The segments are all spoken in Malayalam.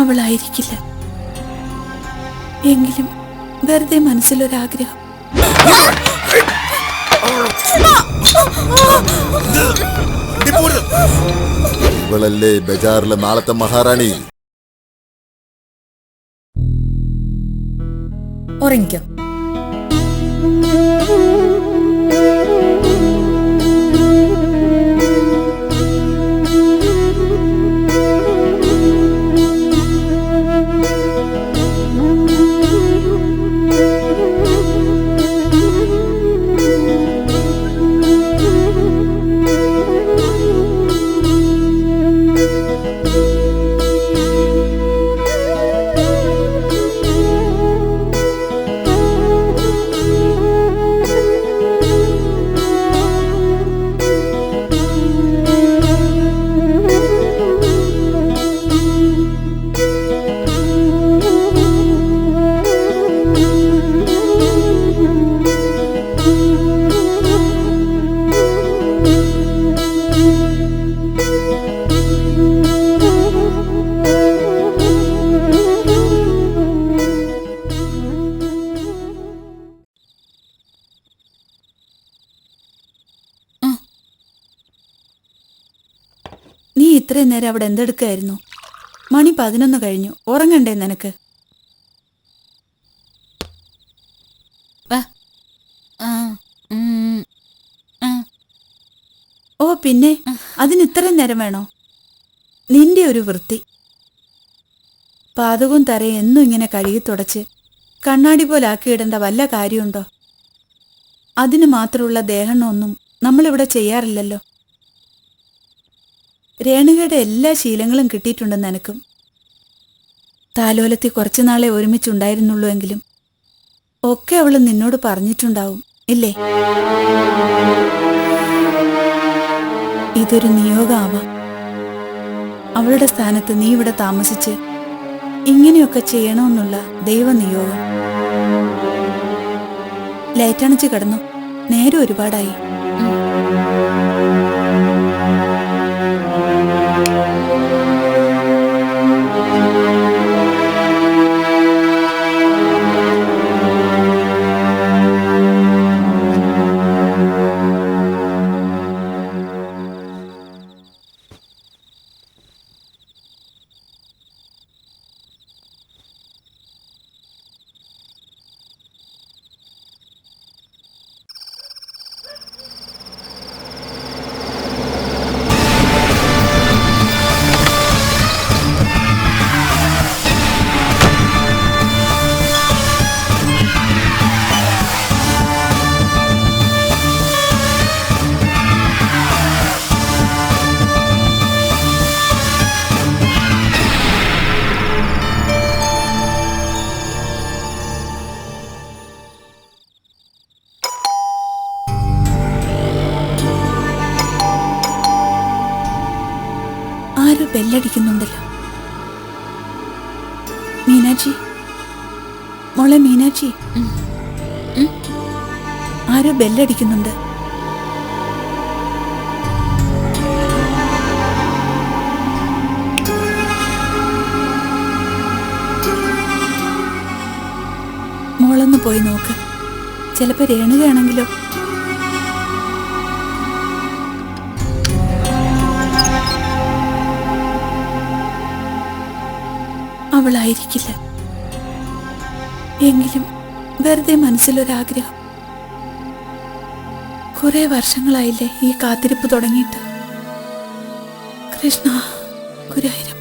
അവളായിരിക്കില്ല. എങ്കിലും വെറുതെ മനസ്സിലൊരാഗ്രഹം. ഇവളല്ലേ ബജാറിലെ നാളത്തെ മഹാറാണി? ഉറങ്ങിക്കോ. നീ ഇത്രയും നേരം അവിടെ എന്തെടുക്കായിരുന്നു? മണി 11 കഴിഞ്ഞു. ഉറങ്ങണ്ടേ നിനക്ക്? ഓ പിന്നെ അതിന് ഇത്രയും നേരം വേണോ? നിന്റെ ഒരു വൃത്തി. പാതകവും തറയും എന്നും ഇങ്ങനെ കഴുകി തുടച്ച് കണ്ണാടി പോലെ ആക്കിയിടേണ്ട വല്ല കാര്യമുണ്ടോ? അതിന് മാത്രമുള്ള ദേഹണ്ണമൊന്നും നമ്മളിവിടെ ചെയ്യാറില്ലല്ലോ. രേണുകയുടെ എല്ലാ ശീലങ്ങളും കിട്ടിയിട്ടുണ്ട് നിനക്കും. താലോലത്തിൽ കുറച്ചുനാളെ ഒരുമിച്ചുണ്ടായിരുന്നുള്ളൂ എങ്കിലും ഒക്കെ അവൾ നിന്നോട് പറഞ്ഞിട്ടുണ്ടാവും, ഇല്ലേ? ഇതൊരു നിയോഗമാവാം. അവളുടെ സ്ഥാനത്ത് നീ ഇവിടെ താമസിച്ച് ഇങ്ങനെയൊക്കെ ചെയ്യണമെന്നുള്ള ദൈവനിയോഗം. ലൈറ്റണച്ച് കിടന്നു. നേരം ഒരുപാടായി. ആരോ ബെല്ലടിക്കുന്നുണ്ടല്ലോ. മീനാക്ഷി, മോളെ മീനാക്ഷി, ആരോ ബെല്ലടിക്കുന്നുണ്ട്. മോളൊന്ന് പോയി നോക്ക്. ചിലപ്പോ രേണുകയാണെങ്കിലോ? അവളായിരിക്കില്ല. എങ്കിലും വെറുതെ മനസ്സിലൊരാഗ്രഹം. കുറെ വർഷങ്ങളായില്ലേ ഈ കാത്തിരിപ്പ് തുടങ്ങിയിട്ട്. കൃഷ്ണ ഗുരുവായൂരപ്പ.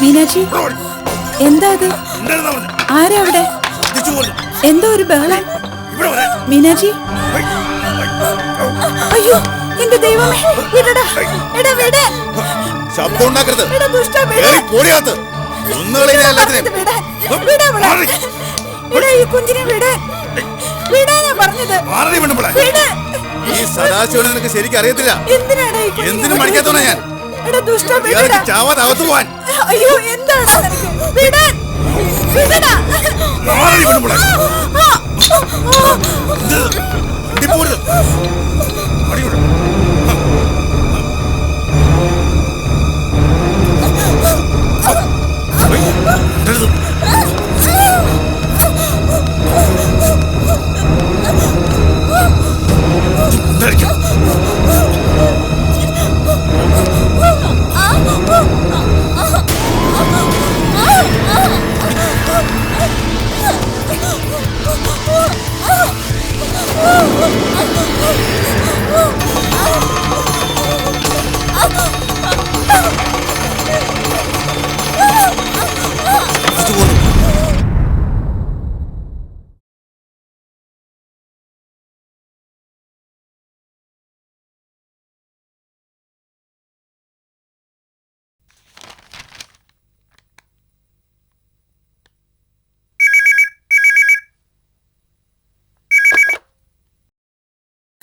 മീനാക്ഷി, എന്താ അത്? ആരാ അവിടെ? എന്തോ ഒരു ബഹളം. മീനാക്ഷി, അയ്യോ എന്റെ ദൈവമേ, വിടടാ, എടാ വിട്. ശബ്ദം ഉണ്ടാക്കരുത്. എടാ ദുഷ്ട, വിട്. കേറി പോടിയകത്ത്. ഒന്നുകളില്ല എല്ലാത്തിനെയും. വിട്. വിട് അവളെ. മാറി. വിട് ഈ കുഞ്ഞിനെ വിട്. വിടാനാ പറഞ്ഞത്. മാറി പെണ്ണുമ്പിളെ. വിട്. ഈ സദാശിവനെ നിനക്ക് ശരിക്കും അറിയത്തില്ല. എന്തിനാടാ ഈ കുഞ്ഞിനെ എന്തിനും വിടുന്നത്? മടിക്കാത്തോണാ ഞാൻ. എടാ ദുഷ്ട, ഇയാൾക്ക് വിടെടാ. ചാവാതെ അകത്ത് പോവാൻ. അയ്യോ എന്താണ് നിനക്ക്? വിടാൻ. വിടെടാ. മാറി പെണ്ണുമ്പിളെ. പോരുത്. അടിയോട്.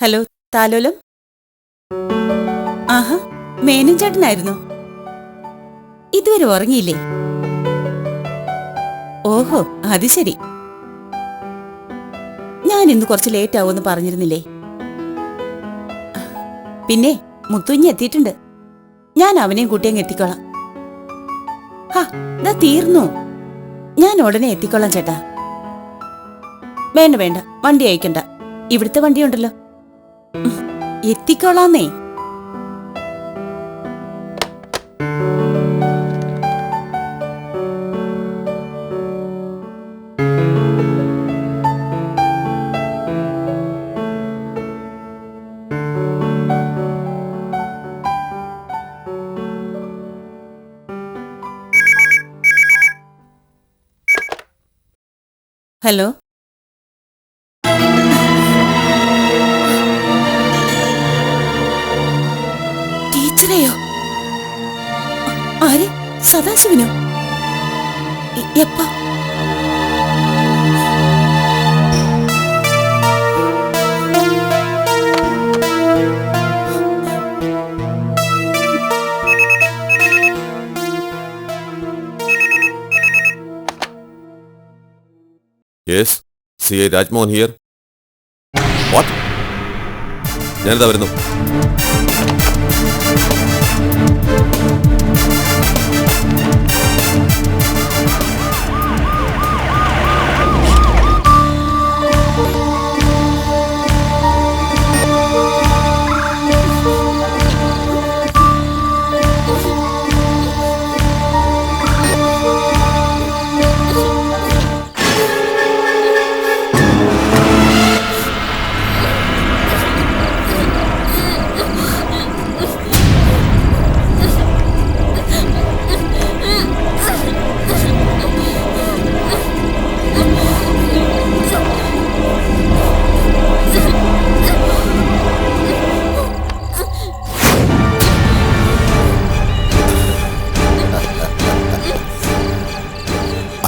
ഹലോ താലോലം. ആഹാ, മേനൻ ചേട്ടനായിരുന്നോ? ഇതുവരെ ഉറങ്ങിയില്ലേ? ഓഹോ, അത് ശരി. ഞാൻ ഇന്ന് കുറച്ച് ലേറ്റ് ആവുമെന്ന് പറഞ്ഞിരുന്നില്ലേ? പിന്നെ മുത്തുഞ്ഞി എത്തിയിട്ടുണ്ട്. ഞാൻ അവനെയും കൂട്ടിയങ്ങ് എത്തിക്കോളാം. ഹാ, ദാ തീർന്നു. ഞാൻ ഉടനെ എത്തിക്കോളാം ചേട്ടാ. വേണ്ട വേണ്ട, വണ്ടി അയക്കണ്ട. ഇവിടുത്തെ വണ്ടിയുണ്ടല്ലോ. എത്തിക്കോളാന്നേ. ഹലോ, ടീച്ചറെയോ? ആര്? സദാശിവനോ? എപ്പ? Yes, CI Rajmohan here. What? ഞാനിതാ വരുന്നു.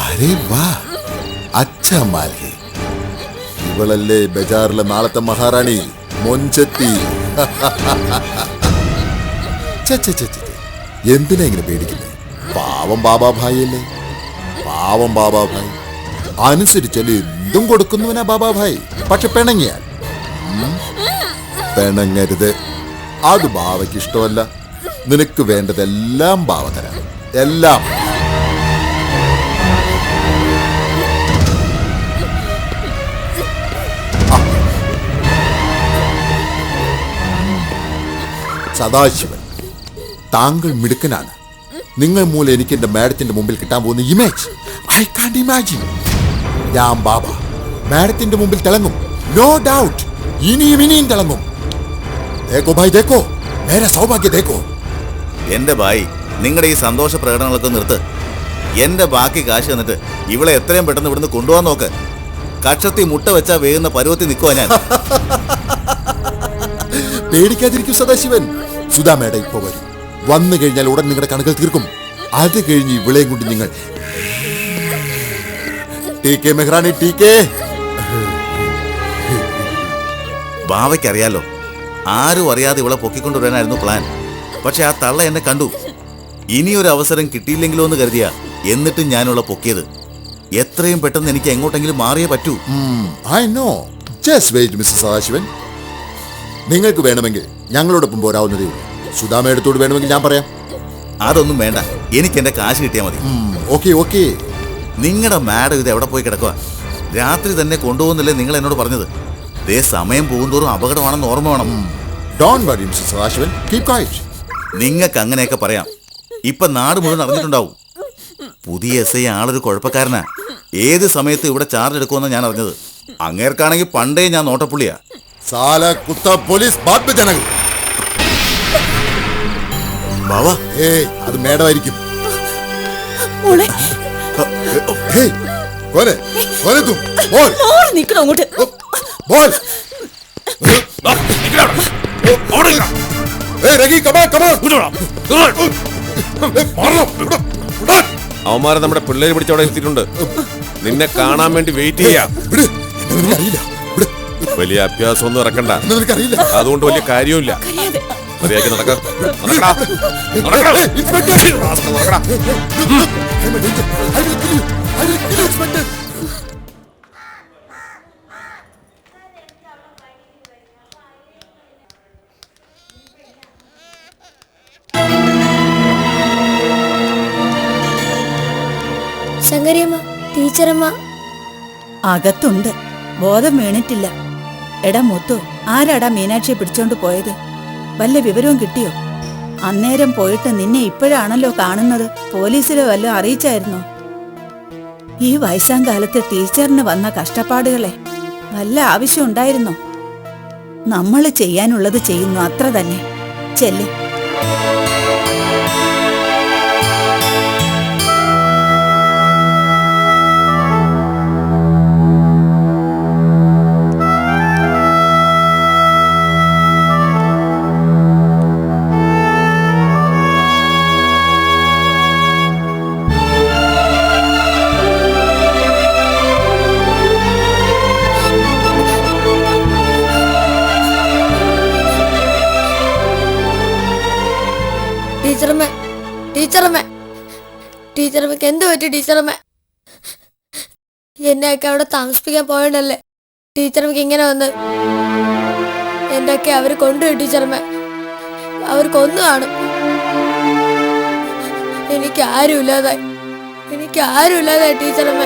അരേ വാ, അച്ഛാ മാലേ. ഇവളല്ലേ ബജാറിലെ നാളത്തെ മഹാറാണി മൊഞ്ചത്തി. എന്തിനാ ഇങ്ങനെ പേടിക്കുന്നേ? പാവം ബാബാഭായി അല്ലേ? പാവം ബാബാഭായി അനുസരിച്ചാല് എന്തും കൊടുക്കുന്നവനാ ബാബാഭായി. പക്ഷെ പിണങ്ങിയാൽ പിണങ്ങരുത്. അത് ബാവയ്ക്ക് ഇഷ്ടമല്ല. നിനക്ക് വേണ്ടതെല്ലാം ബാവ തരാം, എല്ലാം. സദാശിവൻ, താങ്കൾ മിടുക്കനാണ്. നിങ്ങൾ മൂലം എനിക്ക് എന്റെ മാഡത്തിന്റെ മുമ്പിൽ കിട്ടാൻ പോകുന്ന ഇമേജ് ഐ കാന്റ് ഇമാജിൻ. ഞാൻ ബാബ മാഡത്തിന്റെ മുമ്പിൽ തിളങ്ങും, നോ ഡൗട്ട്. ഇനിയും തിളങ്ങും. ദേക്കോ ഭായ്, ദേക്കോ മേരെ സൗഭാഗ്യ ദേക്കോ. എന്റെ ഭായി, നിങ്ങളുടെ ഈ സന്തോഷ പ്രകടനങ്ങളൊക്കെ നിർത്ത്. എന്റെ ബാക്കി കാശ് തന്നിട്ട് ഇവളെ എത്രയും പെട്ടെന്ന് ഇവിടുന്ന് കൊണ്ടുപോകാൻ നോക്ക്. കക്ഷത്തി മുട്ട വെച്ചാ വേകുന്ന പരുവത്തിൽ നിൽക്കുവാ ഞാൻ. പേടിക്കാതിരിക്കും സദാശിവൻ. സുധാ മേഡം ഇപ്പൊ വരും. വന്നു കഴിഞ്ഞാൽ ഉടൻ നിങ്ങളുടെ കണക്കുകൾ തീർക്കും. അത് കഴിഞ്ഞ് ഇവിളെയും കൊണ്ട് നിങ്ങൾ ടി കെ മെഹ്റാനി ടി കെ. ബാവയ്ക്കറിയാലോ, ആരും അറിയാതെ ഇവളെ പൊക്കിക്കൊണ്ടുവരാനായിരുന്നു പ്ലാൻ. പക്ഷെ ആ തള്ള എന്നെ കണ്ടു. ഇനിയൊരു അവസരം കിട്ടിയില്ലെങ്കിലോ എന്ന് കരുതിയ എന്നിട്ടും ഞാനുള്ള പൊക്കിയത്. എത്രയും പെട്ടെന്ന് എനിക്ക് എങ്ങോട്ടെങ്കിലും മാറിയേ പറ്റൂ. I know. Just wait mister Sadashivan. നിങ്ങൾക്ക് വേണമെങ്കിൽ ഞങ്ങളോടൊപ്പം പോരാവുന്നതേ ഉള്ളൂ. സുധാമയടുത്തോട് വേണമെങ്കിൽ ഞാൻ പറയാം. അതൊന്നും വേണ്ട, എനിക്ക് എന്റെ കാശ് കിട്ടിയാൽ മതി. Okay okay. നിങ്ങളുടെ മാഡം ഇത് എവിടെ പോയി കിടക്കുക? രാത്രി തന്നെ കൊണ്ടുപോകുന്നില്ലേ നിങ്ങൾ എന്നോട് പറഞ്ഞത്? ദേ സമയം പോകുന്തോറും അപകടമാണെന്ന് ഓർമ്മ വേണം. Don't worry mister Sadasivan. Keep quiet. നിങ്ങൾക്ക് അങ്ങനെയൊക്കെ പറയാം. ഇപ്പൊ നാട് മുഴുവൻ അറിഞ്ഞിട്ടുണ്ടാവും. പുതിയ എസ് ഐ ആളൊരു കുഴപ്പക്കാരനാ. ഏത് സമയത്ത് ഇവിടെ ചാർജ് എടുക്കുമെന്ന് ഞാൻ അറിഞ്ഞത്. അങ്ങേർക്കാണെങ്കിൽ പണ്ടേ ഞാൻ നോട്ടപ്പുള്ളിയാ. സാല കുത്ത പോലീസ് ബാത് മേ ജനക. ബാവാ, ഏയ് അത് മേഡമായിരിക്കും. മോളെ ഹേയ് കോനെ കോനെ തും ബോൾ മാറി നിൽക്കണം അങ്ങോട്ട്. ബോൾ. ഏയ് രഗി കമാ കമാ. അവന്മാരെ നമ്മുടെ പിള്ളേര് പിടിച്ചവിടെ എത്തിയിട്ടുണ്ട്. നിന്നെ കാണാൻ വേണ്ടി വെയിറ്റ് ചെയ്യാം. അറിയില്ല. വലിയ അഭ്യാസം ഒന്നും ഇറക്കണ്ട. നിനക്കറിയില്ല. അതുകൊണ്ട് വലിയ കാര്യമില്ല. മര്യാദയ്ക്ക് നടക്കാം. ശങ്കരിയമ്മ, ടീച്ചറമ്മ അകത്തുണ്ട്. ബോധം വീണിട്ടില്ല. എടാ മുത്തു, ആരാടാ മീനാക്ഷിയെ പിടിച്ചോണ്ട് പോയത്? വല്ല വിവരവും കിട്ടിയോ? അന്നേരം പോയിട്ട് നിന്നെ ഇപ്പോഴാണല്ലോ കാണുന്നത്. പോലീസിലെ വല്ലതും അറിയിച്ചായിരുന്നോ? ഈ വയസ്സാം കാലത്ത് ടീച്ചറിന് വന്ന കഷ്ടപ്പാടുകളെ വല്ല ആവശ്യം ഉണ്ടായിരുന്നോ? നമ്മൾ ചെയ്യാനുള്ളത് ചെയ്യുന്നു, അത്ര തന്നെ. ചെല്ല്. ടീച്ചറമ്മ, ടീച്ചറമ്മ, ടീച്ചറമ്മക്ക് എന്ത് പറ്റി ടീച്ചറമ്മ? എന്നെയൊക്കെ അവിടെ താമസിപ്പിക്കാൻ പോയതല്ലേ ടീച്ചറമ്മക്ക് ഇങ്ങനെ വന്ന്? എന്റെയൊക്കെ അവർ കൊണ്ടുപോയി ടീച്ചറമ്മ. അവർ കൊന്നു കാണും. എനിക്ക് ആരുമില്ലാതായി ടീച്ചറമ്മ.